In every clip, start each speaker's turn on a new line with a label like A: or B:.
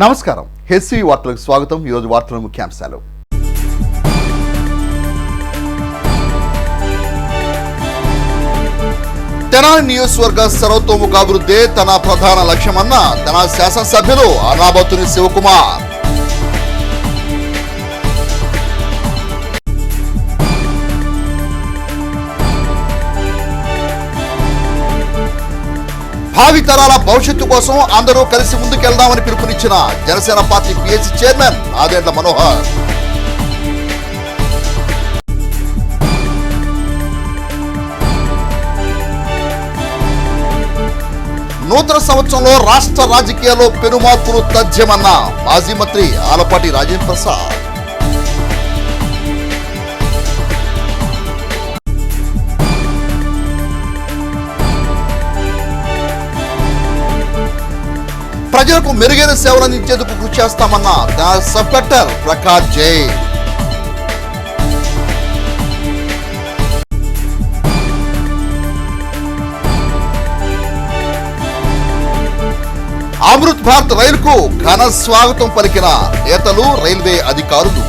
A: నమస్కారం. హెచ్సివి వార్తలకు స్వాగతం. ఈరోజు వార్తల ముఖ్యాంశాలు. తెనాలి నియోజకవర్గ సర్వతోముఖాభివృద్ధి తన ప్రధాన లక్ష్యమన్న తెనాలి శాసనసభ్యులు అనాబత్తుని శివకుమార్. భావితరాల భవిష్యత్తు కోసం అందరూ కలిసి ముందుకెళ్దామని పిలుపునిచ్చిన జనసేన పార్టీ పిఎస్సి చైర్మన్ నాదెండ్ల మనోహర్. నూతన సంవత్సరంలో రాష్ట్ర రాజకీయాల్లో పెనుమార్పులు తథ్యమన్న మాజీ మంత్రి ఆలపాటి రాజేంద్ర ప్రసాద్. ప్రజలకు మెరుగైన సేవలు అందించేందుకు కృషి చేస్తామన్న సబ్ కలెక్టర్ ప్రకాష్ జైన్. అమృత్ భారత్ రైలుకు ఘన స్వాగతం పలికిన నేతలు, రైల్వే అధికారులు.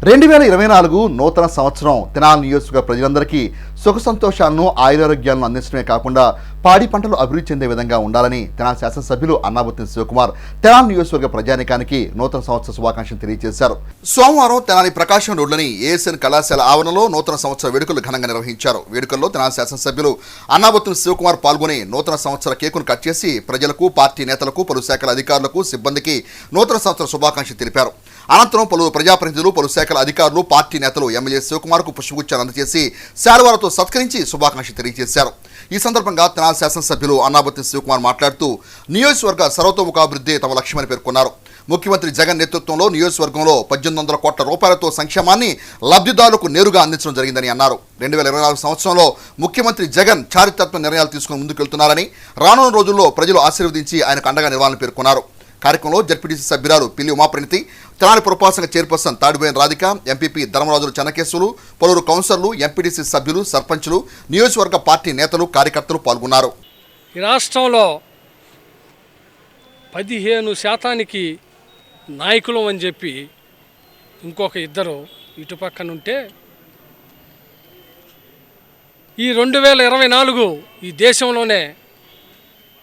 A: 2024 నూతన సంవత్సరం తెనాలి నియోజకవర్గ ప్రజలందరికీ సుఖ సంతోషాలను, ఆయురారోగ్యాలను అందించడమే కాకుండా పాడి పంటలు అభివృద్ధి చెందే విధంగా ఉండాలని తెనాలి శాసనసభ్యులు అన్నాబత్తుని శివకుమార్ తెనాలి నియోజకవర్గ ప్రజానికానికి నూతన సంవత్సర శుభాకాంక్షలు తెలియజేశారు. సోమవారం తెనాలి ప్రకాశం రోడ్లోని ఏఎస్ఎన్ కళాశాల ఆవరణలో నూతన సంవత్సర వేడుకలు ఘనంగా నిర్వహించారు. వేడుకల్లో తెనాలి శాసనసభ్యులు అన్నాబత్తుని శివకుమార్ పాల్గొని నూతన సంవత్సర కేకును కట్ చేసి ప్రజలకు, పార్టీ నేతలకు, పలు శాఖల అధికారులకు, సిబ్బందికి నూతన సంవత్సర శుభాకాంక్షలు తెలిపారు. అనంతరం పలువురు ప్రజాప్రతినిధులు, పలు శాఖల అధికారులు, పార్టీ నేతలు ఎమ్మెల్యే శివకుమార్ కు పుష్పగుచ్చాలు అందజేసి శాలువాలతో సత్కరించి శుభాకాంక్షలు తెలియజేశారు. ఈ సందర్భంగా తెనాలి శాసనసభ్యులు అన్నాబత్తుని శివకుమార్ మాట్లాడుతూ నియోజకవర్గ సర్వతోముఖాభివృద్ధి తమ లక్ష్యమని పేర్కొన్నారు. ముఖ్యమంత్రి జగన్ నేతృత్వంలో నియోజకవర్గంలో 1800 కోట్ల రూపాయలతో సంక్షేమాన్ని లబ్ధిదారులకు నేరుగా అందించడం జరిగిందని అన్నారు. 2024 సంవత్సరంలో ముఖ్యమంత్రి జగన్ చారిత్రాత్మక నిర్ణయాలు తీసుకుని ముందుకెళ్తున్నారని, రానున్న రోజుల్లో ప్రజలు ఆశీర్వదించి ఆయనకు అండగా నిలవాలని పేర్కొన్నారు. కార్యక్రమంలో జడ్పీటీసీ సభ్యురాలు పిల్లి ఉమాప్రణితి, తెనాలి పురపాలక సంఘ చైర్పర్సన్ తాడిబోయిన రాధిక, ఎంపీపీ ధర్మరాజులు చెన్నకేశ్వరు, పలువురు కౌన్సిలర్లు, ఎంపీటీసీ సభ్యులు, సర్పంచులు, నియోజకవర్గ పార్టీ నేతలు, కార్యకర్తలు పాల్గొన్నారు.
B: ఈ రాష్ట్రంలో 15% నాయకులు అని చెప్పి ఇంకొక ఇద్దరు ఇటుపక్కనుంటే ఈ 2024 ఈ దేశంలోనే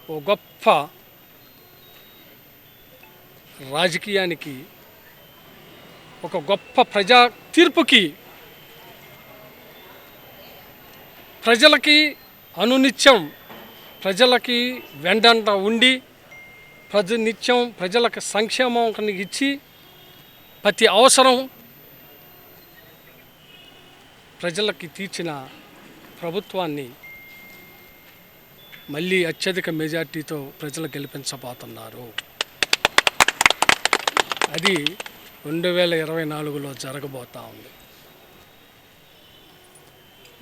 B: ఓ గొప్ప రాజకీయానికి, ఒక గొప్ప ప్రజా తీర్పుకి, ప్రజలకి అనునిత్యం ప్రజలకి వెండంట ఉండి నిత్యం ప్రజలకు సంక్షేమం ఇచ్చి ప్రతి అవసరం ప్రజలకి తీర్చిన ప్రభుత్వాన్ని మళ్ళీ అత్యధిక మెజార్టీతో ప్రజలు గెలిపించబోతున్నారు. అది 2024లో జరగబోతా ఉంది.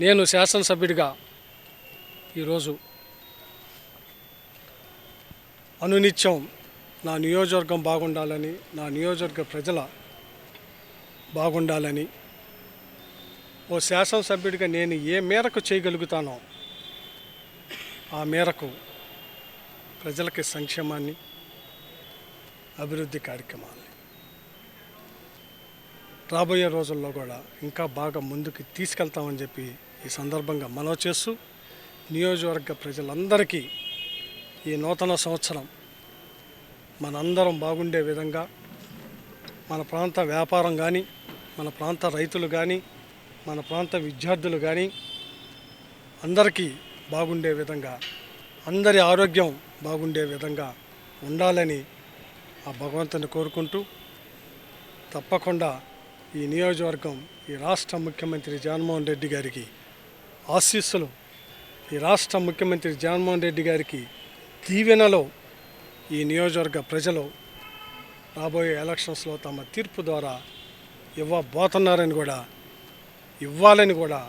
B: నేను శాసనసభ్యుడిగా ఈరోజు అనునిత్యం నా నియోజకవర్గం బాగుండాలని, నా నియోజకవర్గ ప్రజల బాగుండాలని, ఓ శాసనసభ్యుడిగా నేను ఏ మేరకు చేయగలుగుతానో ఆ మేరకు ప్రజలకి సంక్షేమాన్ని, అభివృద్ధి కార్యక్రమాలు రాబోయే రోజుల్లో కూడా ఇంకా బాగా ముందుకు తీసుకెళ్తామని చెప్పి ఈ సందర్భంగా మనవి చేస్తూ, నియోజకవర్గ ప్రజలందరికీ ఈ నూతన సంవత్సరం మనందరం బాగుండే విధంగా, మన ప్రాంత వ్యాపారం కానీ, మన ప్రాంత రైతులు కానీ, మన ప్రాంత విద్యార్థులు కానీ అందరికీ బాగుండే విధంగా, అందరి ఆరోగ్యం బాగుండే విధంగా ఉండాలని ఆ భగవంతుని కోరుకుంటూ, తప్పకుండా ఈ నియోజకవర్గం, ఈ రాష్ట్ర ముఖ్యమంత్రి జగన్మోహన్ రెడ్డి గారికి ఆశీస్సులు, ఈ రాష్ట్ర ముఖ్యమంత్రి జగన్మోహన్ రెడ్డి గారికి దీవెనలో ఈ నియోజకవర్గ ప్రజలు రాబోయే ఎలక్షన్స్లో తమ తీర్పు ద్వారా ఇవ్వబోతున్నారని కూడా, ఇవ్వాలని కూడా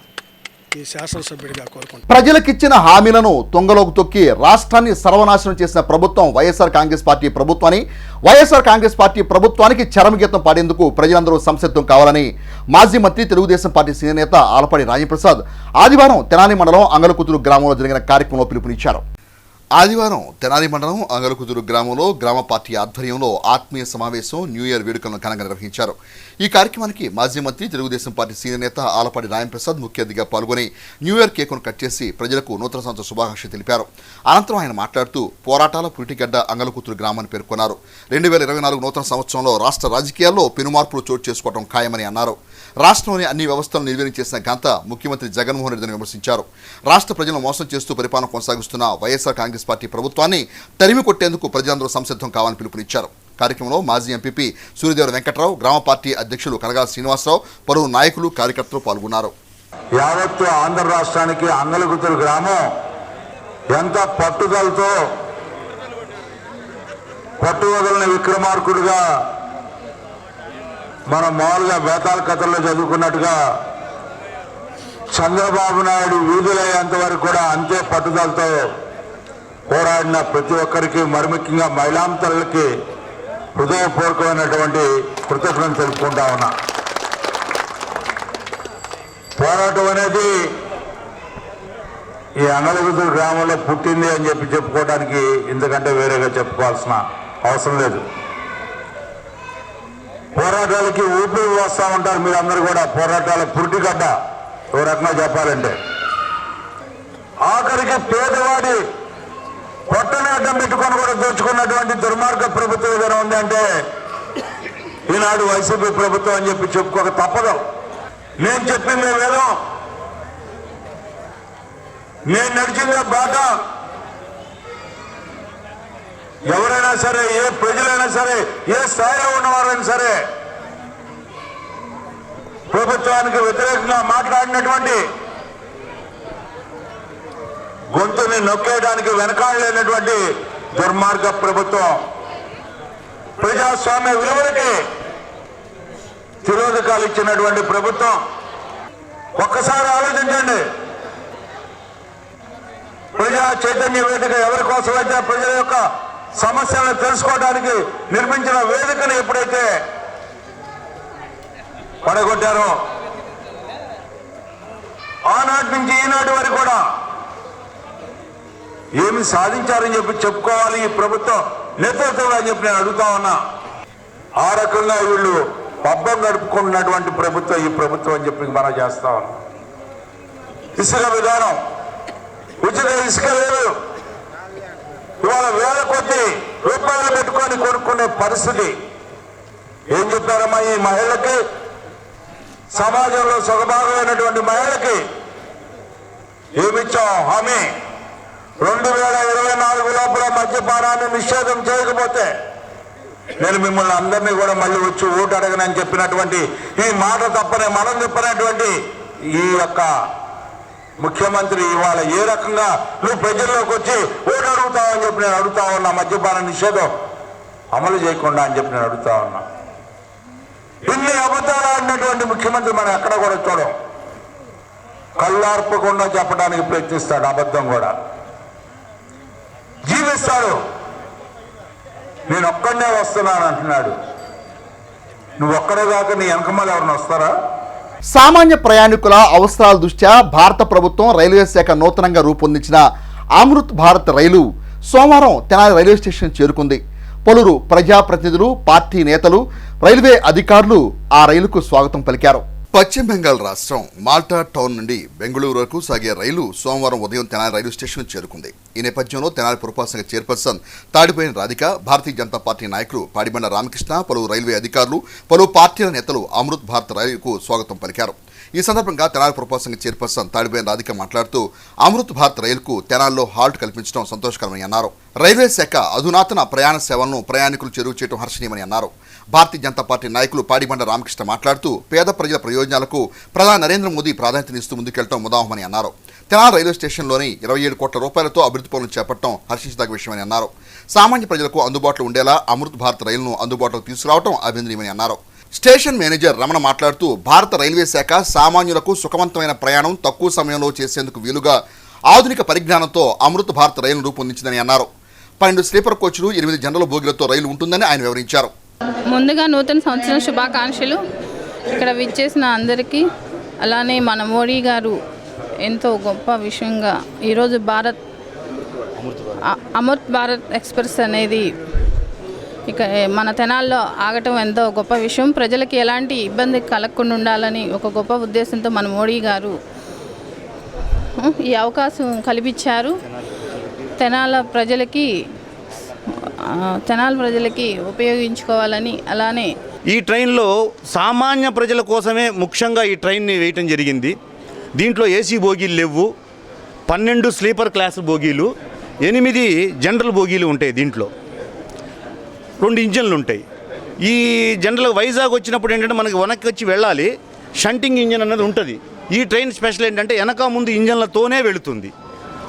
B: ఈ శాసనసభ్యుడిగా కోరుకుంటున్నాను.
A: ప్రజలకిచ్చిన హామీలను తుంగలోకి తొక్కి రాష్ట్రాన్ని సర్వనాశనం చేసిన ప్రభుత్వం వైఎస్ఆర్ కాంగ్రెస్ పార్టీ ప్రభుత్వాన్ని, వైఎస్ఆర్ కాంగ్రెస్ పార్టీ ప్రభుత్వానికి చరమగీతం పాడేందుకు ప్రజలందరూ సంసిద్ధం కావాలని మాజీ మంత్రి, తెలుగుదేశం పార్టీ సీనియర్ నేత ఆలపాటి రాజేంద్ర ప్రసాద్ ఆదివారం తెనాలి మండలం అంగలకుతురు గ్రామంలో జరిగిన కార్యక్రమంలో పిలుపునిచ్చారు. ఆదివారం తెనాలి మండలం అంగలకుదురు గ్రామంలో గ్రామ పార్టీ ఆధ్వర్యంలో ఆత్మీయ సమావేశం న్యూ ఇయర్ వేడుకలను ఘనంగా నిర్వహించారు. ఈ కార్యక్రమానికి మాజీ మంత్రి తెలుగుదేశం పార్టీ సీనియర్ నేత ఆలపాటి రాంప్రసాద్ ముఖ్య అతిథిగా పాల్గొని న్యూ ఇయర్ కేకును కట్ చేసి ప్రజలకు నూతన సంవత్సర శుభాకాంక్షలు తెలిపారు. అనంతరం ఆయన మాట్లాడుతూ పోరాటాల పురిటిగడ్డ అంగలకుదురు గ్రామాన్ని పేర్కొన్నారు. 2024 నూతన సంవత్సరంలో రాష్ట్ర రాజకీయాల్లో పెనుమార్పులు చోటు చేసుకోవడం ఖాయమని అన్నారు. రాష్ట్రంలోని అన్ని వ్యవస్థలను నిర్వీర్యం చేసిన ఘనత ముఖ్యమంత్రి జగన్మోహన్ రెడ్డిని విమర్శించారు. రాష్ట్ర ప్రజలను మోసం చేస్తూ పరిపాలన కొనసాగిస్తున్న వైఎస్ఆర్ కాంగ్రెస్ పార్టీ ప్రభుత్వాన్ని తరిమి కొట్టేందుకు ప్రజలందరూ సంసిద్ధం కావాలని పిలుపునిచ్చారు. కార్యక్రమంలో మాజీ ఎంపీపీ సూర్యదేవర వెంకట్రావు, గ్రామ పార్టీ అధ్యక్షులు కనగాల శ్రీనివాసరావు, పలువురు నాయకులు కార్యకర్తలు పాల్గొన్నారు.
C: యావత్తు ఆంధ్ర రాష్ట్రానికి అంగలగుతురు గ్రామం ఎంత పట్టుదలతో పట్టువదలని విక్రమార్కుడిగా మనం మామూలుగా బేతాల కథల్లో చదువుకున్నట్టుగా చంద్రబాబు నాయుడు వీధులయ్యేంత వరకు కూడా అంతే పట్టుదలతో పోరాడిన ప్రతి ఒక్కరికి, మరి ముఖ్యంగా మహిళాంతరులకి హృదయపూర్వకమైనటువంటి కృతజ్ఞతలు తెలుపుకుంటా ఉన్నా. పోరాటం అనేది ఈ అంగలగుతురు గ్రామంలో పుట్టింది అని చెప్పుకోవడానికి ఇంతకంటే వేరేగా చెప్పుకోవాల్సిన అవసరం లేదు. పోరాటాలకి ఊపిరి వస్తూ ఉంటారు మీరందరూ కూడా. పోరాటాల పురిటిగడ్డ ఓ రకంగా చెప్పాలంటే ఆఖరికి పేదవాడి పొట్టని అడ్డం పెట్టుకొని కూడా దోచుకున్నటువంటి దుర్మార్గ ప్రభుత్వం ఏదైనా ఉందంటే ఈనాడు వైసీపీ ప్రభుత్వం అని చెప్పుకోక తప్పదు. నేను చెప్పిందే వేదం, నేను నడిచిందే బాట. ఎవరైనా సరే, ఏ ప్రజలైనా సరే, ఏ స్థాయిలో ఉన్నవారైనా సరే ప్రభుత్వానికి వ్యతిరేకంగా మాట్లాడినటువంటి గొంతుని నొక్కేయడానికి వెనకాడలేనటువంటి దుర్మార్గ ప్రభుత్వం, ప్రజాస్వామ్య విలువలకి తిరోధకాలు ఇచ్చినటువంటి ప్రభుత్వం. ఒక్కసారి ఆలోచించండి. ప్రజా చైతన్య వేదిక ఎవరి కోసమైతే ప్రజల యొక్క సమస్యలను తెలుసుకోవడానికి నిర్మించిన వేదికను ఎప్పుడైతే పడగొట్టారో ఆనాటి నుంచి ఈనాటి వరకు కూడా ఏమి సాధించారని చెప్పుకోవాలి ఈ ప్రభుత్వం నేతృత్వం అని చెప్పి నేను అడుగుతా ఉన్నా. ఆ రకంగా వీళ్ళు పబ్బం గడుపుకున్నటువంటి ప్రభుత్వం ఈ ప్రభుత్వం అని చెప్పి మనం చేస్తా ఉన్నాం. ఇసుక విధానం, ఉచిత ఇసుక లేదు. ఇవాళ వేల కొద్ది రూపాయలు పెట్టుకొని కొనుక్కునే పరిస్థితి. ఏం చెప్పారమ్మా ఈ మహిళలకి, సమాజంలో సగభాగమైనటువంటి మహిళలకి ఏమిచ్చాం హామీ? 2024 లోపల మద్యపానాన్ని నిషేధం చేయకపోతే నేను మిమ్మల్ని అందరినీ కూడా మళ్ళీ వచ్చి ఓటు అడగనని చెప్పినటువంటి ఈ మాట తప్పనే మనం చెప్పినటువంటి ఈ యొక్క ముఖ్యమంత్రి ఇవాళ ఏ రకంగా నువ్వు ప్రజల్లోకి వచ్చి ఓటు అడుగుతావని చెప్పి నేను అడుగుతా ఉన్నా. మద్యపాన నిషేధం అమలు చేయకుండా అని చెప్పి నేను అడుగుతా ఉన్నా. ఇన్ని అబద్ధాలు ఆడినటువంటి ముఖ్యమంత్రి మనం ఎక్కడ కూడా చూడం. కళ్ళార్పకుండా చెప్పడానికి ప్రయత్నిస్తాడు, అబద్ధం కూడా జీవిస్తాడు. నేను ఒక్కడనే వస్తున్నాను అంటున్నాడు. నువ్వు ఒక్కడే కాక నీ వెనకమాల ఎవరిని వస్తారా?
A: సామాన్య ప్రయాణికుల అవసరాల దృష్ట్యా భారత ప్రభుత్వం రైల్వే శాఖ నూతనంగా రూపొందించిన అమృత్ భారత్ రైలు సోమవారం తెనాలి రైల్వే స్టేషన్ చేరుకుంది. పలువురు ప్రజాప్రతినిధులు, పార్టీ నేతలు, రైల్వే అధికారులు ఆ రైలుకు స్వాగతం పలికారు. పశ్చిమ బెంగాల్ రాష్ట్రం మాల్టా టౌన్ నుండి బెంగళూరు వరకు సాగే రైలు సోమవారం ఉదయం తెనాలి రైల్వే స్టేషన్ చేరుకుంది. ఈ నేపథ్యంలో తెనాలి పురపాలక సంఘ చైర్పర్సన్ తాడిపోయిన రాధిక, భారతీయ జనతా పార్టీ నాయకులు పాడిబండ రామకృష్ణ, పలువురు రైల్వే అధికారులు, పలు పార్టీల నేతలు అమృత్ భారత్ రైలుకు స్వాగతం పలికారు. ఈ సందర్భంగా తెనాలి పురపాలక సంఘ చైర్పర్సన్ తాడిపోయిన రాధిక మాట్లాడుతూ అమృత్ భారత్ రైలుకు తెనాలిలో హాల్ట్ కల్పించడం సంతోషకరమని అన్నారు. రైల్వే శాఖ అధునాతన ప్రయాణ సేవలను ప్రయాణికులు చేరువ చేయడం హర్షణీయమని అన్నారు. భారతీయ జనతా పార్టీ నాయకులు పాడిబండ రామకృష్ణ మాట్లాడుతూ పేద ప్రజల ప్రయోజనాలకు ప్రధాని నరేంద్ర మోదీ ప్రాధాన్యతనిస్తూ ముందుకెళ్లడం ముదాహమని అన్నారు. తెనాలి రైల్వే స్టేషన్లోని 27 కోట్ల రూపాయలతో అభివృద్ధి పనులు చేపట్టడం హర్షించదగ్గ విషయమని అన్నారు. సామాన్య ప్రజలకు అందుబాటులో ఉండేలా అమృత్ భారత్ రైలును అందుబాటులోకి తీసుకురావడం అభినందనీయమని అన్నారు. స్టేషన్ మేనేజర్ రమణ మాట్లాడుతూ భారత రైల్వే శాఖ సామాన్యులకు సుఖవంతమైన ప్రయాణం తక్కువ సమయంలో చేసేందుకు వీలుగా ఆధునిక పరిజ్ఞానంతో అమృత్ భారత్ రైలును రూపొందించిందని అన్నారు. 12 స్లీపర్ కోచ్లు, 8 జనరల్ బోగీలతో రైలు ఉంటుందని ఆయన వివరించారు.
D: ముందుగా నూతన సంవత్సరం శుభాకాంక్షలు. ఇక్కడ విచ్చేసిన అందరికీ, అలానే మన మోడీ గారు ఎంతో గొప్ప విషయంగా ఈరోజు భారత్ అమృత్ భారత్ ఎక్స్ప్రెస్ అనేది ఇక మన తెనాల్లో ఆగటం ఎంతో గొప్ప విషయం. ప్రజలకి ఎలాంటి ఇబ్బంది కలగకుండా ఉండాలని ఒక గొప్ప ఉద్దేశంతో మన మోడీ గారు ఈ అవకాశం కల్పించారు. తెనాల ప్రజలకి ఉపయోగించుకోవాలని. అలానే
E: ఈ ట్రైన్లో సామాన్య ప్రజల కోసమే ముఖ్యంగా ఈ ట్రైన్ని వేయటం జరిగింది. దీంట్లో ఏసీ బోగీలు లేవు, 12 స్లీపర్ క్లాస్ బోగీలు, 8 జనరల్ బోగీలు ఉంటాయి. దీంట్లో 2 ఇంజన్లు ఉంటాయి. ఈ జనరల్ వైజాగ్ వచ్చినప్పుడు ఏంటంటే మనకి వెనక్కి వచ్చి వెళ్ళాలి, షంటింగ్ ఇంజన్ అన్నది ఉంటుంది. ఈ ట్రైన్ స్పెషల్ ఏంటంటే వెనక ముందు ఇంజన్లతోనే వెళుతుంది.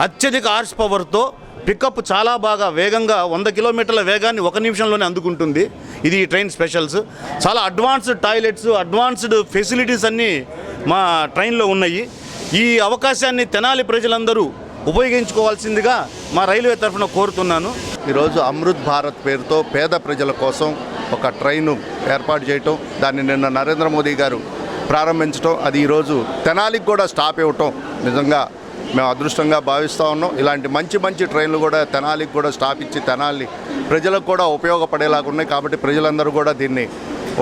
E: అత్యధిక హార్స్ పవర్తో పికప్ చాలా బాగా వేగంగా 100 కిలోమీటర్ల వేగాన్ని 1 నిమిషంలోనే అందుకుంటుంది. ఇది ఈ ట్రైన్ స్పెషల్స్. చాలా అడ్వాన్స్డ్ టాయిలెట్స్, అడ్వాన్స్డ్ ఫెసిలిటీస్ అన్నీ మా ట్రైన్లో ఉన్నాయి. ఈ అవకాశాన్ని తెనాలి ప్రజలందరూ ఉపయోగించుకోవాల్సిందిగా మా రైల్వే తరఫున కోరుతున్నాను.
F: ఈరోజు అమృత్ భారత్ పేరుతో పేద ప్రజల కోసం ఒక ట్రైను ఏర్పాటు చేయటం, దాన్ని నిన్న నరేంద్ర మోదీ గారు ప్రారంభించడం, అది ఈరోజు తెనాలికి కూడా స్టాప్ ఇవ్వటం నిజంగా మేము అదృష్టంగా భావిస్తూ ఉన్నాం. ఇలాంటి మంచి ట్రైన్లు కూడా తెనాలికి కూడా స్టాప్ ఇచ్చి తెనాలి ప్రజలకు కూడా ఉపయోగపడేలాగా ఉన్నాయి. కాబట్టి ప్రజలందరూ కూడా దీన్ని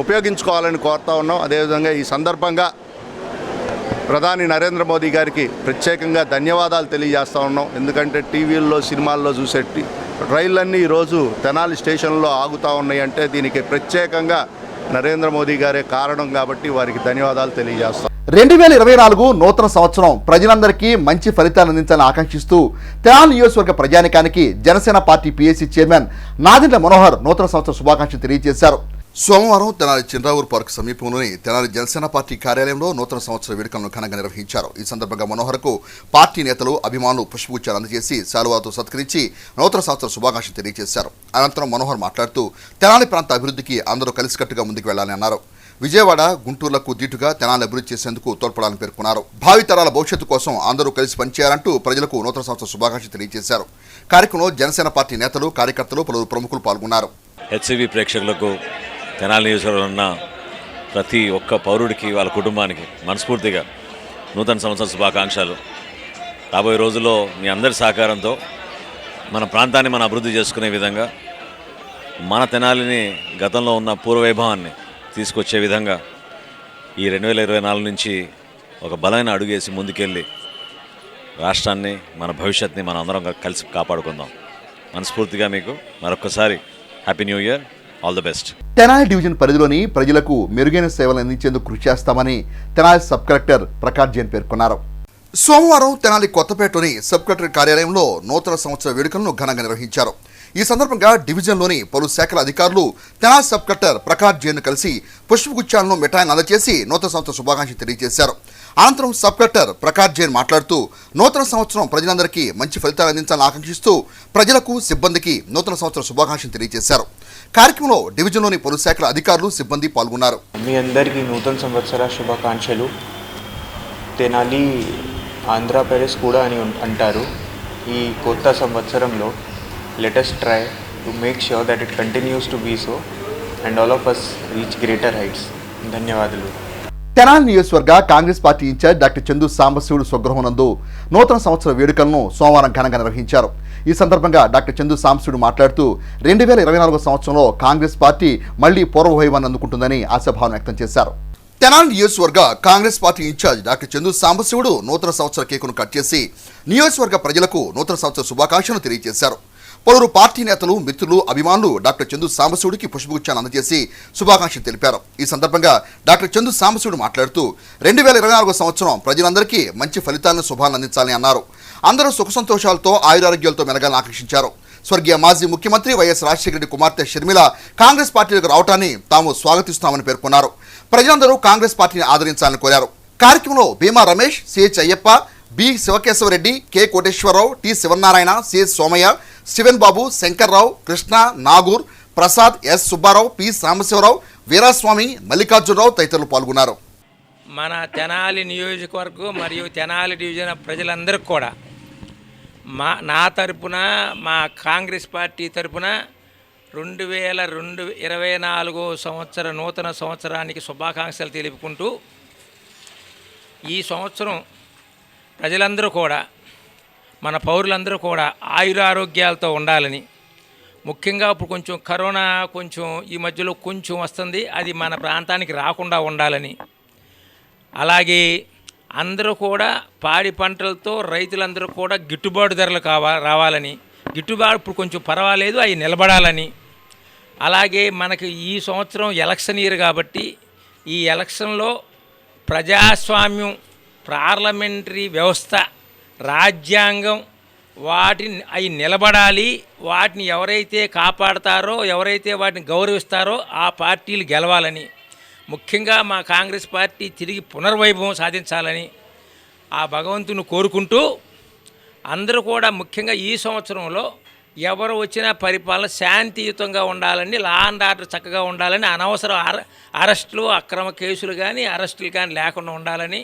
F: ఉపయోగించుకోవాలని కోరుతూ ఉన్నాం. అదేవిధంగా ఈ సందర్భంగా ప్రధాని నరేంద్ర మోదీ గారికి ప్రత్యేకంగా ధన్యవాదాలు తెలియజేస్తూ ఉన్నాం. ఎందుకంటే టీవీల్లో సినిమాల్లో చూసే రైళ్ళన్నీ ఈరోజు తెనాలి స్టేషన్లో ఆగుతూ ఉన్నాయి అంటే దీనికి ప్రత్యేకంగా నరేంద్ర మోదీ గారే కారణం. కాబట్టి వారికి ధన్యవాదాలు తెలియజేస్తాం.
A: 2024 నూతన సంవత్సరం ప్రజలందరికీ మంచి ఫలితాలు అందించాలని ఆకాంక్షిస్తూ తెనాలి నియోజకవర్గ ప్రజానికానికి Janasena party PAC chairman Nadendla Manohar నూతన సంవత్సర శుభాకాంక్షలు తెలియజేశారు. సోమవారం తెనాలి చిన్రావూర్ పార్క్ సమీపంలోని తెనాలి జనసేన పార్టీ కార్యాలయంలో నూతన సంవత్సర వేడుకలను ఘనంగా నిర్వహించారు. ఈ సందర్భంగా మనోహర్కు పార్టీ నేతలు, అభిమానులు పుష్పగుచ్చాలు అందజేసి శాలువాతో సత్కరించి నూతన సంవత్సర శుభాకాంక్షలు తెలియజేశారు. అనంతరం మనోహర్ మాట్లాడుతూ తెనాలి ప్రాంత అభివృద్ధికి అందరూ కలిసికట్టుగా ముందుకు వెళ్లాలని అన్నారు. విజయవాడ, గుంటూరులకు దీటుగా తెనాలి అభివృద్ధి చేసేందుకు తోడ్పడాలని పేర్కొన్నారు. భావితరాల భవిష్యత్తు కోసం అందరూ కలిసి పనిచేయాలంటూ ప్రజలకు నూతన సంవత్సర శుభాకాంక్షలు తెలియజేశారు. కార్యక్రమంలో జనసేన పార్టీ నేతలు, కార్యకర్తలు, పలువురు ప్రముఖులు పాల్గొన్నారు.
G: హెచ్సివి ప్రేక్షకులకు, తెనాలి నియోజకవర్గంలో ఉన్న ప్రతి ఒక్క పౌరుడికి, వాళ్ళ కుటుంబానికి మనస్ఫూర్తిగా నూతన సంవత్సర శుభాకాంక్షలు. రాబోయే రోజుల్లో మీ అందరి సహకారంతో మన ప్రాంతాన్ని మనం అభివృద్ధి చేసుకునే విధంగా, మన తెనాలిని గతంలో ఉన్న పూర్వవైభవాన్ని తీసుకొచ్చే విధంగా ఈ 2024 నుంచి ఒక బలమైన అడుగేసి ముందుకెళ్ళి రాష్ట్రాన్ని, మన భవిష్యత్తుని మనం అందరం కలిసి కాపాడుకుందాం. మనస్ఫూర్తిగా మీకు మరొకసారి happy new year, all the best.
A: Tenali division పరిధిలోని ప్రజలకు మెరుగైన సేవలు అందించేందుకు కృషి చేస్తామని తెనాలి సబ్ కలెక్టర్ ప్రకాష్ జైన్ పేర్కొన్నారు. సోమవారం తెనాలి కొత్తపేటలోని సబ్ కలెక్టర్ కార్యాలయంలో నూతన సంవత్సర వేడుకలను ఘనంగా నిర్వహించారు. ఈ సందర్భంగా డివిజన్లోని పలు శాఖల అధికారులు తెనాలి సబ్ కలెక్టర్ ప్రకాష్ జైన్ కలిసి పుష్పగుచ్చాలను మిఠాయిని అందజేసి నూతన సంవత్సర శుభాకాంక్షలు తెలియజేశారు. అనంతరం సబ్ కలెక్టర్ ప్రకాష్ జైన్ మాట్లాడుతూ నూతన సంవత్సరం ప్రజలందరికీ మంచి ఫలితాలు అందించాలని ఆకాంక్షిస్తూ ప్రజలకు, సిబ్బందికి నూతన సంవత్సర శుభాకాంక్షలు తెలియజేశారు. కార్యక్రమంలో డివిజన్లోని పలు శాఖల అధికారులు, సిబ్బంది పాల్గొన్నారు.
H: మీ అందరికీ నూతన సంవత్సర శుభాకాంక్షలు. తెనాలి ఆంధ్ర ప్యారిస్ కూడా అని అంటారు. ఈ కొత్త సంవత్సరంలో let us try to make sure that it continues to be so and all of us reach greater heights. ధన్యవాదాలు.
A: తెనాలి నియోజకవర్గ కాంగ్రెస్ పార్టీ ఇన్ఛార్జ్ డాక్టర్ చందు సాంబశివుడు స్వగృహం నందు నూతన సంవత్సర వేడుకలను సోమవారం ఘనంగా నిర్వహించారు. ఈ సందర్భంగా డాక్టర్ చందు సాంబశివుడు మాట్లాడుతూ 2024 సంవత్సరంలో కాంగ్రెస్ పార్టీ మళ్లీ పూర్వవైభవాన్ని అందుకుంటుందని ఆశాభావం వ్యక్తం చేశారు. తెనాలి నియోజకవర్గ కాంగ్రెస్ పార్టీ ఇన్ఛార్జ్ డాక్టర్ చందు సాంబశివుడు నూతన సంవత్సర కేకును కట్ చేసి నియోజకవర్గ ప్రజలకు నూతన సంవత్సర శుభాకాంక్షలు తెలియజేశారు. పలువురు పార్టీ నేతలు, మిత్రులు, అభిమానులు డాక్టర్ చందు సాంబశివుడికి పుష్పగుచ్చాన్ని అందజేసి శుభాకాంక్షలు తెలిపారు. ఈ సందర్భంగా డాక్టర్ చందు సాంబశివుడు మాట్లాడుతూ 2024 సంవత్సరం ప్రజలందరికీ మంచి ఫలితాలను, శుభాలను అందించాలని అన్నారు. అందరూ సుఖ సంతోషాలతో, ఆయురారోగ్యాలతో మెలగాలని ఆకాంక్షించారు. స్వర్గీయ మాజీ ముఖ్యమంత్రి వైఎస్ రాజశేఖర రెడ్డి కుమార్తె షర్మిల కాంగ్రెస్ పార్టీలకు రావటాన్ని తాము స్వాగతిస్తామని పేర్కొన్నారు. ప్రజలందరూ కాంగ్రెస్ పార్టీని ఆదరించాలని కోరారు. కార్యక్రమంలో Bhima Ramesh, CH Ayyappa, B Sivakesavareddy, K Koteswararao, T Sivanarayana, CH Somaiah, Sivan Babu, Sankarrao, Krishna, Nagur, Prasad, S Subbarao, P Sambasivarao, Veeraswamy, Mallikarjunarao తదితరులు పాల్గొన్నారు.
I: మన తెనాలి నియోజకవర్గం మరియు తెనాలి డివిజన్ ప్రజలందరికీ కూడా నా తరపున, మా కాంగ్రెస్ పార్టీ తరపున 2024 సంవత్సర నూతన సంవత్సరానికి శుభాకాంక్షలు తెలుపుకుంటూ, ఈ సంవత్సరం ప్రజలందరూ కూడా మన పౌరులందరూ కూడా ఆయురారోగ్యాలతో ఉండాలని, ముఖ్యంగా ఇప్పుడు కొంచెం కరోనా ఈ మధ్యలో కొంచెం వస్తుంది, అది మన ప్రాంతానికి రాకుండా ఉండాలని, అలాగే అందరూ కూడా పాడి పంటలతో రైతులందరూ కూడా గిట్టుబాటు ధరలు రావాలని, గిట్టుబాటు ఇప్పుడు కొంచెం పర్వాలేదు అవి నిలబడాలని, అలాగే మనకి ఈ సంవత్సరం ఎలక్షన్ ఇయర్ కాబట్టి ఈ ఎలక్షన్లో ప్రజాస్వామ్యం, పార్లమెంటరీ వ్యవస్థ, రాజ్యాంగం అవి నిలబడాలి. వాటిని ఎవరైతే కాపాడతారో, ఎవరైతే వాటిని గౌరవిస్తారో ఆ పార్టీలు గెలవాలని, ముఖ్యంగా మా కాంగ్రెస్ పార్టీ తిరిగి పునర్వైభవం సాధించాలని ఆ భగవంతుని కోరుకుంటూ, అందరూ కూడా ముఖ్యంగా ఈ సంవత్సరంలో ఎవరు వచ్చినా పరిపాలన శాంతియుతంగా ఉండాలని, లా అండ్ ఆర్డర్ చక్కగా ఉండాలని, అనవసర అరెస్టులు, అక్రమ కేసులు కానీ అరెస్టులు కానీ లేకుండా ఉండాలని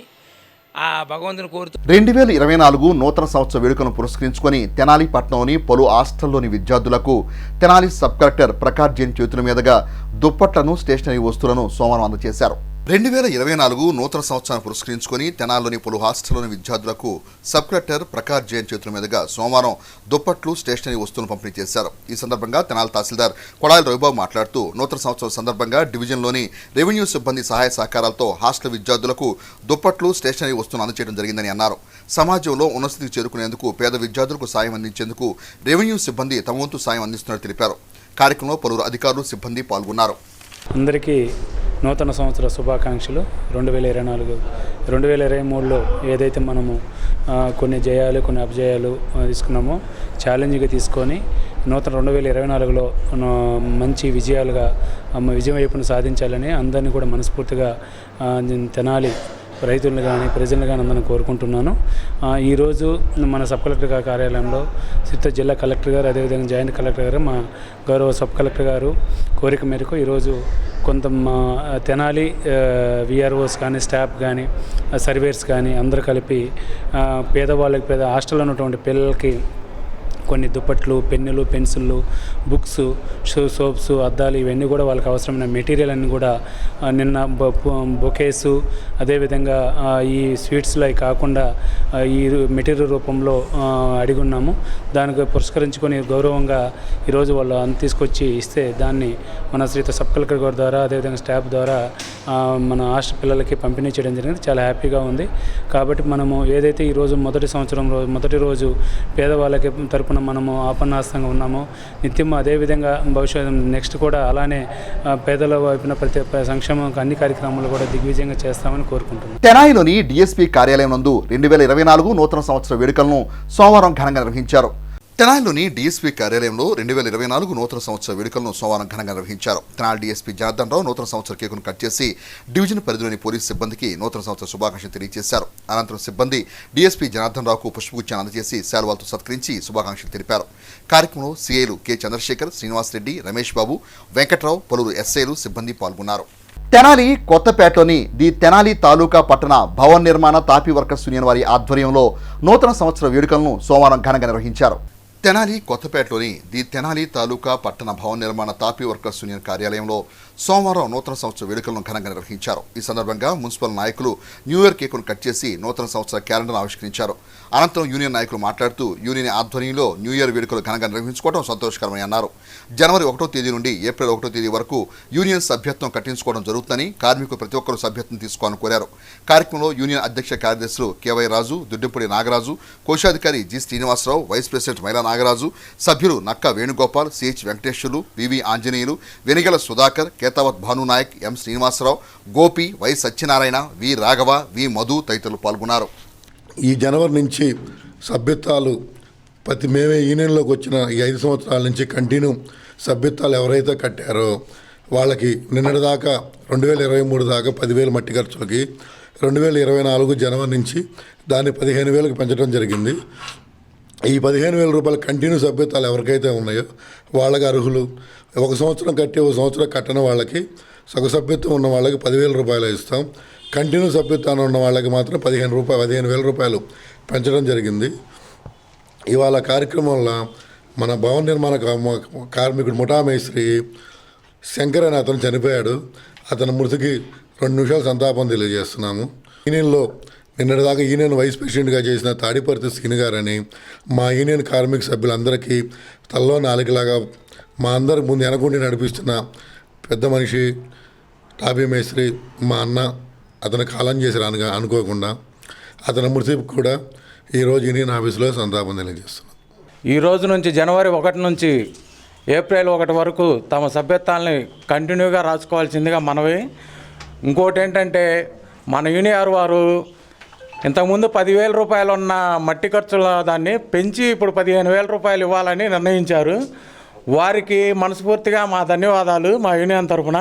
I: ఆ భగవంతుని కోరుతూ
A: 2024 నూతన సంవత్సర వేడుకలను పురస్కరించుకొని తెనాలి పట్టణంలోని పలు హాస్టల్లోని విద్యార్థులకు తెనాలి సబ్ కలెక్టర్ ప్రకాష్ జైన్ చేతుల మీదుగా దుప్పట్లను, స్టేషనరీ వస్తువులను సోమవారం అందజేశారు. 2024 నూతన సంవత్సరాన్ని పురస్కరించుకొని తెనాల్లోని పలు హాస్టల్లోని విద్యార్థులకు సబ్ కలెక్టర్ ప్రకాష్ జైన్ చేతుల మీదుగా సోమవారం దుప్పట్లు, స్టేషనరీ వస్తువులను పంపిణీ చేశారు. ఈ సందర్భంగా తెనాలి తహసీల్దార్ కొడాలి రవిబాబు మాట్లాడుతూ నూతన సంవత్సరం సందర్భంగా డివిజన్లోని రెవెన్యూ సిబ్బంది సహాయ సహకారాలతో హాస్టల్ విద్యార్థులకు దుప్పట్లు, స్టేషనరీ వస్తువులను అందజేయడం జరిగిందని అన్నారు. సమాజంలో ఉన్నతికి చేరుకునేందుకు పేద విద్యార్థులకు సాయం అందించేందుకు రెవెన్యూ సిబ్బంది తమ వంతు సాయం అందిస్తున్నట్టు తెలిపారు. కార్యక్రమంలో పలువురు అధికారులు, సిబ్బంది పాల్గొన్నారు.
J: అందరికీ నూతన సంవత్సర శుభాకాంక్షలు. 2024 2023లో ఏదైతే మనము కొన్ని జయాలు, కొన్ని అపజయాలు తీసుకున్నామో ఛాలెంజ్గా తీసుకొని నూతన 2024లో మంచి విజయాలుగా విజయం వైపును సాధించాలని అందరినీ కూడా మనస్ఫూర్తిగా తెనాలి రైతులను కానీ ప్రజలను కానీ అందరిని కోరుకుంటున్నాను. ఈరోజు మన సబ్ కలెక్టర్ గారి కార్యాలయంలో చిత్తూరు జిల్లా కలెక్టర్ గారు, అదేవిధంగా జాయింట్ కలెక్టర్ గారు, మా గౌరవ సబ్ కలెక్టర్ గారు కోరిక మేరకు ఈరోజు కొంత మా తెనాలి విఆర్ఓస్ కానీ, స్టాఫ్ కానీ, సర్వేర్స్ కానీ అందరూ కలిపి పేద హాస్టల్లో ఉన్నటువంటి పిల్లలకి కొన్ని దుప్పట్లు, పెన్నులు, పెన్సిళ్ళు, బుక్స్, సోప్స్, అద్దాలు ఇవన్నీ కూడా వాళ్ళకి అవసరమైన మెటీరియల్ అన్నీ కూడా నిన్న బొకేసు, అదేవిధంగా ఈ స్వీట్స్లో అవి కాకుండా ఈ మెటీరియల్ రూపంలో అడిగి ఉన్నాము. దానికి పురస్కరించుకొని గౌరవంగా ఈరోజు వాళ్ళు తీసుకొచ్చి ఇస్తే దాన్ని మన శ్రీత సబ్ కలెక్టర్ గారి ద్వారా, అదేవిధంగా స్టాఫ్ ద్వారా మన హాస్టల్ పిల్లలకి పంపిణీ చేయడం జరిగింది. చాలా హ్యాపీగా ఉంది. కాబట్టి మనము ఏదైతే ఈరోజు మొదటి రోజు పేదవాళ్ళకి తరపున మనము ఆపన్నాస్తంగా ఉన్నామో నిత్యం అదేవిధంగా భవిష్యత్తు నెక్స్ట్ కూడా అలానే పేదల వైపున ప్రతి సంక్షేమం అన్ని కార్యక్రమాలు కూడా దిగ్విజయంగా చేస్తామని కోరుకుంటున్నాం.
A: తెనాలిలోని డిఎస్పీ కార్యాలయం నందు 2024 నూతన సంవత్సర వేడుకలను సోమవారం ఘనంగా నిర్వహించారు. తెనాలిలోని డీఎస్పీ కార్యాలయంలో 2024 నూతన సంవత్సర వేడుకలను సోమవారం ఘనంగా నిర్వహించారు. తెనాలి డీఎస్పీ జనార్దన్ రావు నూతన సంవత్సర కేకును కట్ చేసి డివిజన్ పరిధిలోని పోలీసు సిబ్బందికి నూతన సంవత్సర శుభాకాంక్షలు తెలియజేశారు. అనంతరం సిబ్బంది డీఎస్పీ జనార్దన్ రావుకు పుష్పగుచ్చాన్ని అందజేసి శాలువాలతో సత్కరించి శుభాకాంక్షలు తెలిపారు. కార్యక్రమంలో సీఐలు కె చంద్రశేఖర్, శ్రీనివాసరెడ్డి, రమేష్ బాబు, వెంకట్రావు, పలువురు ఎస్ఐలు, సిబ్బంది పాల్గొన్నారు. తెనాలి కొత్తపేటలోని ది తెనాలి తాలూకా పట్టణ భవన నిర్మాణ తాపీ వర్కర్స్ యూనియన్ వారి ఆధ్వర్యంలో నూతన సంవత్సర వేడుకలను సోమవారం ఘనంగా నిర్వహించారు. తెనాలి కొత్తపేటలోని ది తెనాలి తాలూకా పట్టణ భవన నిర్మాణ తాపీ వర్కర్స్ యూనియన్ కార్యాలయంలో సోమవారం నూతన సంవత్సర వేడుకలను ఘనంగా నిర్వహించారు. ఈ సందర్భంగా మున్సిపల్ నాయకులు న్యూ ఇయర్ కేకును కట్ చేసి నూతన సంవత్సర క్యాలెండర్ను ఆవిష్కరించారు. అనంతరం యూనియన్ నాయకులు మాట్లాడుతూ యూనియన్ ఆధ్వర్యంలో న్యూ ఇయర్ వేడుకలు ఘనంగా నిర్వహించుకోవడం సంతోషకరమని అన్నారు. జనవరి 1వ తేదీ నుండి ఏప్రిల్ 1వ తేదీ వరకు యూనియన్ సభ్యత్వం కట్టించుకోవడం జరుగుతుందని, కార్మికులు ప్రతి ఒక్కరూ సభ్యత్వం తీసుకోవాలని కోరారు. కార్యక్రమంలో యూనియన్ అధ్యక్ష కార్యదర్శులు కేవై రాజు, దుడ్డెంపూడి నాగరాజు, కోశాధికారి G Srinivasarao, vice president Maila Nagaraju, సభ్యులు Nakka Venugopal, CH Venkateswarlu, V V Anjaneyulu, Venigalla Sudhakar, Ketavath Bhanunayak, M Srinivasarao, Gopi, Y Satyanarayana, V Raghava, V Madhu తదితరులు పాల్గొన్నారు.
K: ఈ జనవరి నుంచి సభ్యత్వాలు మేమే యూనియన్లోకి వచ్చిన ఈ 5 సంవత్సరాల నుంచి కంటిన్యూ సభ్యత్వాలు ఎవరైతే కట్టారో వాళ్ళకి నిన్నటి దాకా 2023 దాకా 10,000 మట్టి ఖర్చులకి 2024 జనవరి నుంచి దాన్ని 15,000కి పెంచడం జరిగింది. ఈ 15,000 రూపాయల కంటిన్యూ సభ్యత్వాలు ఎవరికైతే ఉన్నాయో వాళ్ళకి అర్హులు. 1 సంవత్సరం కట్టి 1 సంవత్సరం కట్టిన వాళ్ళకి సభ్యత్వం ఉన్న వాళ్ళకి 10,000 రూపాయలు ఇస్తాం. కంటిన్యూ సభ్యత్వం ఉన్న వాళ్ళకి మాత్రం 15,000 రూపాయలు పెంచడం జరిగింది. ఇవాళ కార్యక్రమంలో మన భవన నిర్మాణ కార్మికుడు ముఠా మేస్త్రి శంకర్ అని అతను చనిపోయాడు. అతని మృతికి 2 నిమిషాలు సంతాపం తెలియజేస్తున్నాము. యూనియన్లో నిన్నటిదాకా యూనియన్ వైస్ ప్రెసిడెంట్గా చేసిన తాడిపర్తి శ్రీని గారని మా యూనియన్ కార్మిక సభ్యులందరికీ తల్లో నాలుగులాగా మా అందరి ముందు వెనకుండి నడిపిస్తున్న పెద్ద మనిషి టాబీ మేస్త్రి మా అన్న, అతను కాలం చేసి అనుకోకుండా అతని మృతికి కూడా ఈరోజు యూనియన్ ఆఫీసులో సంతాపం తెలియజేస్తున్నాం.
L: ఈ రోజు నుంచి జనవరి 1 నుంచి ఏప్రిల్ 1 వరకు తమ సభ్యత్వాలని కంటిన్యూగా రాసుకోవాల్సిందిగా మనవి. ఇంకోటి ఏంటంటే మన యూనియన్ వారు ఇంతకుముందు 10,000 రూపాయలు ఉన్న మట్టి ఖర్చుల దాన్ని పెంచి ఇప్పుడు 15,000 రూపాయలు ఇవ్వాలని నిర్ణయించారు. వారికి మనస్ఫూర్తిగా మా ధన్యవాదాలు మా యూనియన్ తరఫున.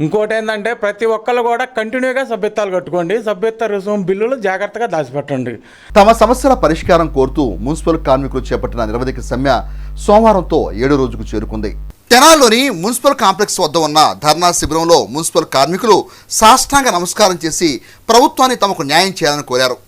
L: ఇంకోటి ఏంటంటే ప్రతి ఒక్కళ్ళు కూడా కంటిన్యూగా సభ్యత్వాలు కట్టుకోండి, సభ్యత్వ రుసుము బిల్లులు జాగ్రత్తగా దాచిపెట్టండి.
A: తమ సమస్యల పరిష్కారం కోరుతూ మున్సిపల్ కార్మికులు చేపట్టిన నిరవధిక సమ్మె సోమవారంతో 7వ రోజుకు చేరుకుంది. తెనాలిలోని మున్సిపల్ కాంప్లెక్స్ వద్ద ఉన్న ధర్నా శిబిరంలో మున్సిపల్ కార్మికులు సాష్టాంగ నమస్కారం చేసి ప్రభుత్వాన్ని తమకు న్యాయం చేయాలని కోరారు.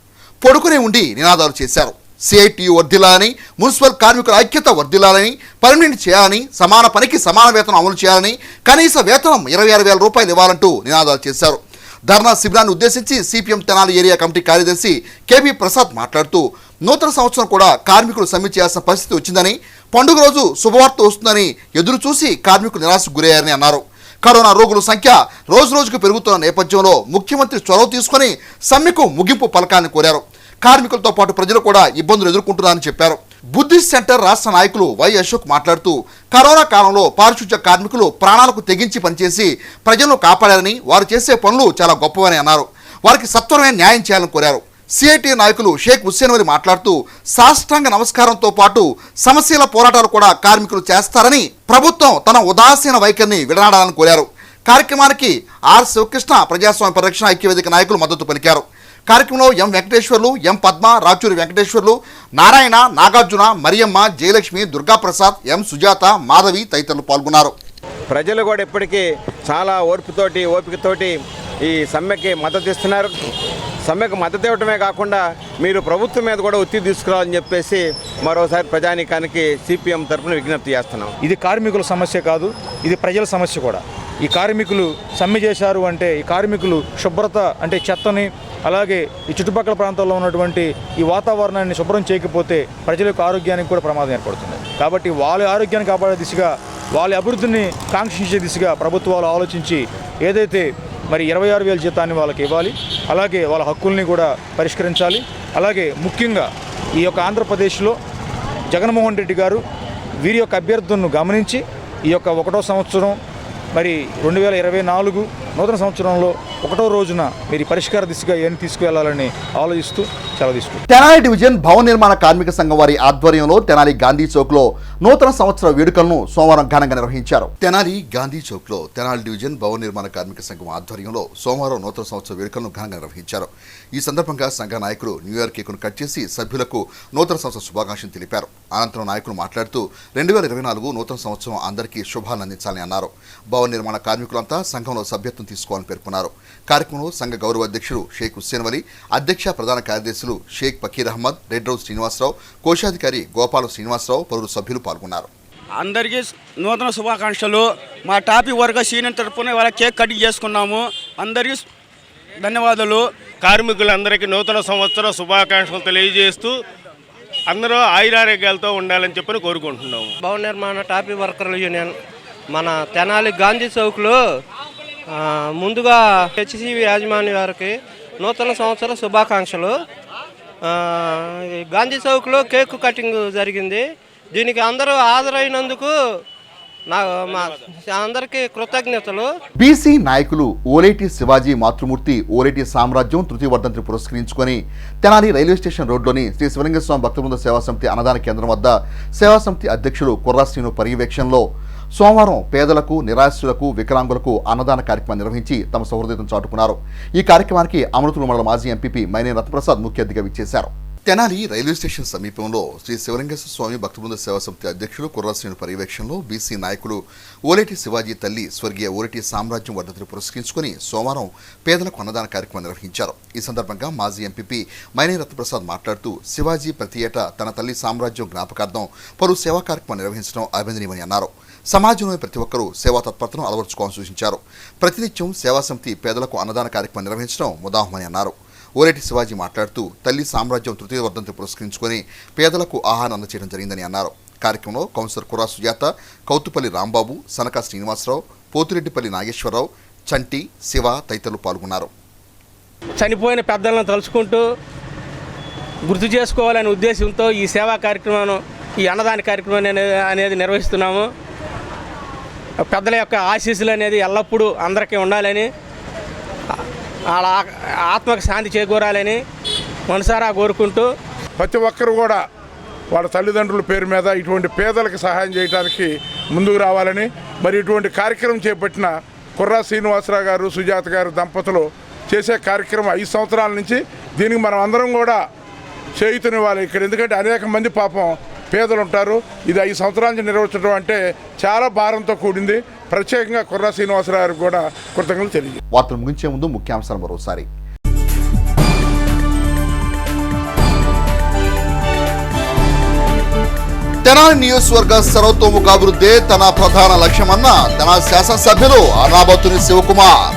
A: పొడుకునే ఉండి నినాదాలు చేశారు. సిఐటియు వర్ధిల్లాలని, మున్సిపల్ కార్మికుల ఐక్యత వర్ధిల్లాలని, పర్మనెంట్ చేయాలని, సమాన పనికి సమాన వేతనం అమలు చేయాలని, కనీస వేతనం 26,000 రూపాయలు ఇవ్వాలంటూ నినాదాలు చేశారు. ధర్నా శిబిరాన్ని ఉద్దేశించి సిపిఎం తెనాలి ఏరియా కమిటీ కార్యదర్శి కేబీ ప్రసాద్ మాట్లాడుతూ నూతన సంవత్సరం కూడా కార్మికులు సమ్మె చేయాల్సిన పరిస్థితి వచ్చిందని, పండుగ రోజు శుభవార్త వస్తుందని ఎదురు చూసి కార్మికులు నిరాశకు గురయ్యారని అన్నారు. కరోనా రోగుల సంఖ్య రోజురోజుకు పెరుగుతున్న నేపథ్యంలో ముఖ్యమంత్రి చొరవ తీసుకుని సమ్మెకు ముగింపు పలకాలని కోరారు. కార్మికులతో పాటు ప్రజలు కూడా ఇబ్బందులు ఎదుర్కొంటున్నారని చెప్పారు. బుద్ధిస్ట్ సెంటర్ రాష్ట్ర నాయకులు వై అశోక్ మాట్లాడుతూ కరోనా కాలంలో పారిశుధ్య కార్మికులు ప్రాణాలకు తెగించి పనిచేసి ప్రజలను కాపాడారని, వారు చేసే పనులు చాలా గొప్పవని అన్నారు. వారికి సత్వరమైన న్యాయం చేయాలని కోరారు. సిఐటి నాయకులు షేక్ హుస్సేన్ వలి మాట్లాడుతూ సాష్టాంగ నమస్కారంతో పాటు సమస్యల పోరాటాలు కూడా కార్మికులు చేస్తారని, ప్రభుత్వం తన ఉదాసీన వైఖరిని విడనాడాలని కోరారు. కార్యక్రమానికి ఆర్ శివకృష్ణ ప్రజాస్వామ్య పరిరక్షణ ఐక్యవేదిక నాయకులు మద్దతు పలికారు. కార్యక్రమంలో ఎం వెంకటేశ్వర్లు, ఎం పద్మ, రాచూరి వెంకటేశ్వర్లు, నారాయణ, నాగార్జున, మరియమ్మ, జయలక్ష్మి, దుర్గాప్రసాద్, ఎం సుజాత, మాధవి తదితరులు పాల్గొన్నారు.
M: ప్రజలు కూడా ఇప్పటికీ చాలా ఓపికతోటి ఈ సమ్మెకి మద్దతు ఇస్తున్నారు. సమ్మెకు మద్దతు ఇవ్వటమే కాకుండా మీరు ప్రభుత్వం మీద కూడా ఒత్తిడి తీసుకురావాలని చెప్పేసి మరోసారి ప్రజానీకానికి సిపిఎం తరఫున విజ్ఞప్తి చేస్తున్నాం.
N: ఇది కార్మికుల సమస్య కాదు, ఇది ప్రజల సమస్య కూడా. ఈ కార్మికులు సమ్మె చేశారు అంటే ఈ కార్మికులు శుభ్రత అంటే చెత్తని, అలాగే ఈ చుట్టుపక్కల ప్రాంతాల్లో ఉన్నటువంటి ఈ వాతావరణాన్ని శుభ్రం చేయకపోతే ప్రజల యొక్క ఆరోగ్యానికి కూడా ప్రమాదం ఏర్పడుతుంది. కాబట్టి వాళ్ళ ఆరోగ్యాన్ని కాపాడే దిశగా, వాళ్ళ అభివృద్ధిని కాంక్షించే దిశగా ప్రభుత్వాలు ఆలోచించి ఏదైతే మరి 26,000 జీతాన్ని వాళ్ళకి ఇవ్వాలి, అలాగే వాళ్ళ హక్కుల్ని కూడా పరిష్కరించాలి. అలాగే ముఖ్యంగా ఈ యొక్క ఆంధ్రప్రదేశ్లో జగన్మోహన్ రెడ్డి గారు వీరి యొక్క అభ్యర్థులను గమనించి ఈ యొక్క 1వ సంవత్సరం మరి 2024 నూతన సంవత్సరంలో 1వ రోజున మీరు పరిష్కార దిశగా ఏం తీసుకువెళ్లాలని ఆలోచిస్తూ సెలవు తీసుకుంటారు.
A: తెనాలి డివిజన్ భవన నిర్మాణ కార్మిక సంఘం వారి ఆధ్వర్యంలో తెనాలి గాంధీ చౌక్ లో నూతన సంవత్సర వేడుకలను సోమవారం ఘనంగా నిర్వహించారు. తెనాలి గాంధీ చౌక్ లో తెనాలి డివిజన్ భవన నిర్మాణ కార్మిక సంఘం ఆధ్వర్యంలో సోమవారం నూతన సంవత్సర వేడుకలను ఘనంగా నిర్వహించారు. ఈ సందర్భంగా సంఘ నాయకులు న్యూ ఇయర్ కేకును కట్ చేసి సభ్యులకు నూతన సంవత్సర శుభాకాంక్షలు తెలిపారు. అనంతరం నాయకులు మాట్లాడుతూ 2024 నూతన సంవత్సరం అందరికీ శుభాలను అందించాలని అన్నారు. భవన నిర్మాణ కార్మికులంతా సంఘంలో సభ్యత్వం తీసుకోవాలని పేర్కొన్నారు. కార్యక్రమంలో సంఘ గౌరవ అధ్యక్షుడు షేక్ హుస్సేన్ వలి, అధ్యక్ష ప్రధాన కార్యదర్శులు షేక్ ఫకీర్ అహ్మద్, రెడ్ రౌజ్ శ్రీనివాసరావు, కోశాధికారి గోపాల శ్రీనివాసరావు, పలువురు సభ్యులు పాల్గొన్నారు.
O: అందరికీ నూతన శుభాకాంక్షలు. మా టాపిక్ వర్గ సీనియర్ తరఫున వాళ్ళ కేక్ కటింగ్ చేసుకున్నాము. అందరికీ ధన్యవాదాలు.
P: కార్మికులందరికీ నూతన సంవత్సర శుభాకాంక్షలు తెలియజేస్తూ అందరూ ఆయురారోగ్యాలతో ఉండాలని చెప్పని కోరుకుంటున్నాము.
Q: భవన నిర్మాణ టాపిక్ వర్కర్ల యూనియన్ మన తెనాలి గాంధీ చౌక్లో ముందుగా హెచ్సివి యాజమాన్య వారికి నూతన సంవత్సర శుభాకాంక్షలు. గాంధీ చౌక్లో కేక్ కటింగ్ జరిగింది. దీనికి అందరూ హాజరైనందుకు అందరికీ కృతజ్ఞతలు.
A: బీసీ నాయకులు ఓలేటి శివాజీ మాతృమూర్తి ఓలేటి సామ్రాజ్యం తృతీయ వర్ధంతిని పురస్కరించుకొని తెనాలి రైల్వే స్టేషన్ రోడ్లోని శ్రీ శివలింగస్వామి భక్తబృంద సేవా సమితి అన్నదాన కేంద్రం వద్ద సేవా సమితి అధ్యక్షుడు కుర్రా శ్రీను పర్యవేక్షణలో సోమవారం పేదలకు, నిరాశ్రులకు, వికలాంగులకు అన్నదాన కార్యక్రమం నిర్వహించి తమ సౌహృదయతను చాటుకున్నారు. ఈ కార్యక్రమానికి అమృతుల మండల మాజీ ఎంపీపీ మైనేని రత్నప్రసాద్ ముఖ్య అతిథిగా విచ్చేశారు. తెనాలి రైల్వే స్టేషన్ సమీపంలో శ్రీ శివలింగేశ్వర స్వామి భక్తబృంద సేవా సమితి అధ్యక్షుడు కుర్రాశ్రీను పర్యవేక్షణలో బీసీ నాయకులు ఓలేటి శివాజీ తల్లి స్వర్గీయ ఓలేటి సామ్రాజ్యం వర్ధంతిని పురస్కరించుకుని సోమవారం పేదలకు అన్నదాన కార్యక్రమం నిర్వహించారు. ఈ సందర్భంగా మాజీ ఎంపీపీ మైనేని రత్నప్రసాద్ మాట్లాడుతూ శివాజీ ప్రతి ఏటా తన తల్లి సామ్రాజ్యం జ్ఞాపకార్థం పలు సేవా కార్యక్రమం నిర్వహించడం అభినందనీయమని అన్నారు. సమాజంలోని ప్రతి ఒక్కరూ సేవా తత్పరతను అలవర్చుకోవాలని సూచించారు. ప్రతినిత్యం సేవా సమితి పేదలకు అన్నదాన కార్యక్రమం నిర్వహించడం ముదాహమని అన్నారు. ఓరెటి శివాజీ మాట్లాడుతూ తల్లి సామ్రాజ్యం తృతీయ వర్ధంతి పురస్కరించుకొని పేదలకు ఆహారం అందజేయడం జరిగిందని అన్నారు. కార్యక్రమంలో కౌన్సిలర్ కుర్రా సుజాత, కౌతుపల్లి రాంబాబు, సనకా శ్రీనివాసరావు, పోతిరెడ్డిపల్లి నాగేశ్వరరావు, చంటి, శివ తదితరులు పాల్గొన్నారు.
Q: చనిపోయిన పెద్దలను తలుచుకుంటూ గుర్తు చేసుకోవాలనే ఉద్దేశంతో ఈ సేవా కార్యక్రమం, ఈ అన్నదాన కార్యక్రమం అనేది నిర్వహిస్తున్నాము. పెద్దల యొక్క ఆశీస్సులు అనేది ఎల్లప్పుడూ అందరికీ ఉండాలని, వాళ్ళ ఆత్మకు శాంతి చేకూరాలని మనసారా కోరుకుంటూ
R: ప్రతి ఒక్కరు కూడా వాళ్ళ తల్లిదండ్రుల పేరు మీద ఇటువంటి పేదలకు సహాయం చేయడానికి ముందుకు రావాలని, మరి ఇటువంటి కార్యక్రమం చేపట్టిన కుర్రా శ్రీనివాసరావు గారు, సుజాత గారు దంపతులు చేసే కార్యక్రమం 5 సంవత్సరాల నుంచి దీనికి మనం అందరం కూడా చేయుతనివ్వాలి ఇక్కడ. ఎందుకంటే అనేక మంది పాపం పేదలు ఉంటారు. ఇది 5 సంవత్సరాల నుంచి నిర్వహించడం అంటే చాలా భారంతో కూడింది. ప్రత్యేకంగా కుర్రా శ్రీనివాసరావు గారికి కూడా కృతజ్ఞతలు తెలియజేయాలి.
A: వార్తలు ముగించే ముందు ముఖ్యాంశాలు మరోసారి. తెనాలి నియోజకవర్గ సర్వతోముఖాభివృద్ధి తన ప్రధాన లక్ష్యమన్న తెనాలి శాసనసభ్యులు అనాబత్తుని శివకుమార్.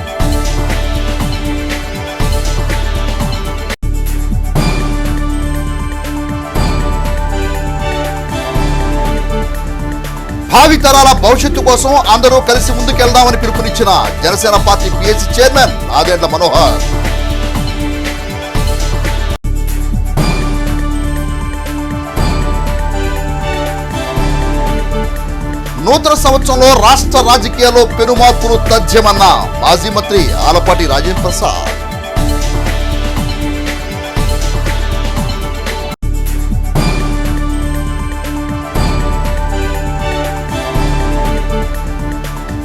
A: భావితరాల భవిష్యత్తు కోసం అందరూ కలిసి ముందుకెళ్దామని పిలుపునిచ్చిన జనసేన పార్టీ పిఎస్సి చైర్మన్ నాదెండ్ల మనోహర్. నూతన సంవత్సరంలో రాష్ట్ర రాజకీయాల్లో పెను మార్పులు తథ్యమన్న మాజీ మంత్రి ఆలపాటి రాజేంద్ర ప్రసాద్.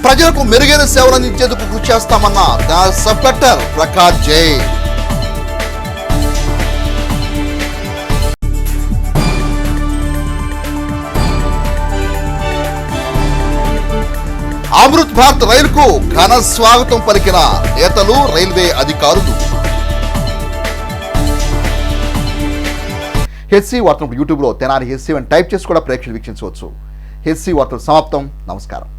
A: ప్రజలకు మెరుగైన సేవలు అందించేందుకు కృషి చేస్తామన్న సబ్ కలెక్టర్ ప్రకాష్ జైన్. అమృత్ భారత్ రైలుకు ఘన స్వాగతం పలికిన నేతలు, రైల్వే అధికారులు. హెచ్సి వార్తలు యూట్యూబ్లో తెనాలి హెచ్సి అని టైప్ చేసి కూడా ప్రేక్షకులు వీక్షించవచ్చు. హెచ్సి వార్తలు సమాప్తం. నమస్కారం.